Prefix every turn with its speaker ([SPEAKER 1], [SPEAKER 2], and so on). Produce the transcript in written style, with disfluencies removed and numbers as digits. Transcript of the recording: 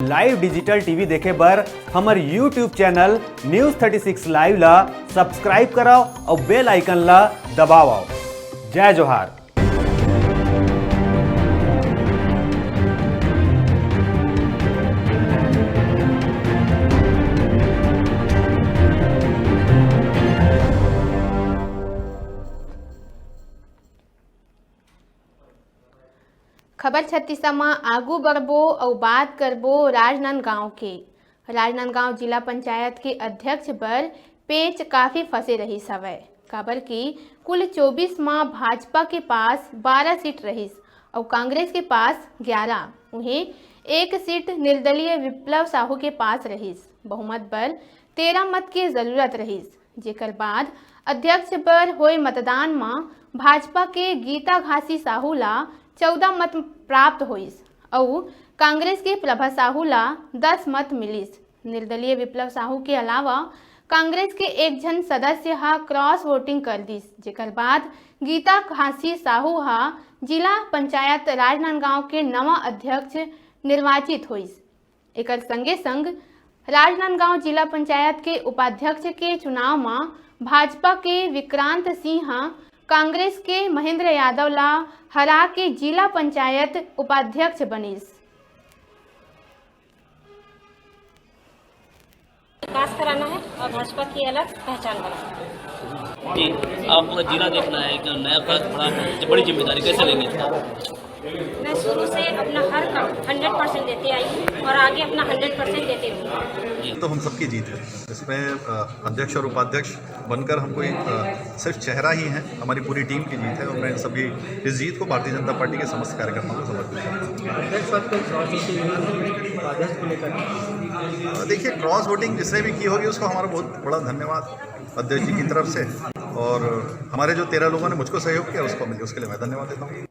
[SPEAKER 1] Live digital TV देखे बर हमर यूट्यूब चैनल न्यूज़ 36 लाइव ला सब्सक्राइब कराओ और बेल आइकन ला दबाओ। जय जोहार।
[SPEAKER 2] खबर छत्तीसगढ़ में आगू बढ़बो और बात करबो राजनांदगांव के। राजनांदगांव जिला पंचायत के अध्यक्ष बर पेच काफी फंसे रही हवय। काबर की कुल 24 में भाजपा के पास 12 सीट रहीस और कांग्रेस के पास 11। उन्हें एक सीट निर्दलीय विप्लव साहू के पास रहीस। बहुमत बर 13 मत की जरूरत रहीस, जेकर बाद अध्यक्ष बर होए मतदान में भाजपा के गीता घासी साहू ला 14 मत प्राप्त होइस और कांग्रेस के प्रभा साहू ला 10 मत मिलिस। निर्दलीय विप्लव साहू के अलावा कांग्रेस के एक जन सदस्य हा क्रॉस वोटिंग कर दिस, जेकर बाद गीता घासी साहू हा जिला पंचायत राजनांदगांव के नवा अध्यक्ष निर्वाचित होइस। एकर संगे संग राजनांदगांव जिला पंचायत के उपाध्यक्ष के चुनाव में भाजपा के विक्रांत सिंह कांग्रेस के महेंद्र यादव ला हरा के जिला पंचायत उपाध्यक्ष बनिस।
[SPEAKER 3] विकास कराना है और भाजपा की अलग पहचान बनाना है।
[SPEAKER 4] जी, आपको जिला देखना है कि नया बड़ा बड़ी जिम्मेदारी कैसे लेंगे?
[SPEAKER 3] मैं शुरू से अपना हर काम 100% देते आई हूँ और आगे अपना 100% देते हुए।
[SPEAKER 5] तो हम सबकी जीत है। इसमें अध्यक्ष और उपाध्यक्ष बनकर हम कोई सिर्फ चेहरा ही है, हमारी पूरी टीम की जीत है और मैं सभी इस जीत को भारतीय जनता पार्टी के समस्त कार्यकर्ताओं को समर्पित करता हूँ। देखिए, क्रॉस वोटिंग जिसने भी की होगी उसको हमारा बहुत बड़ा धन्यवाद अध्यक्ष जी की तरफ से, और हमारे जो 13 लोगों ने मुझको सहयोग किया उसके लिए मैं धन्यवाद देता हूँ।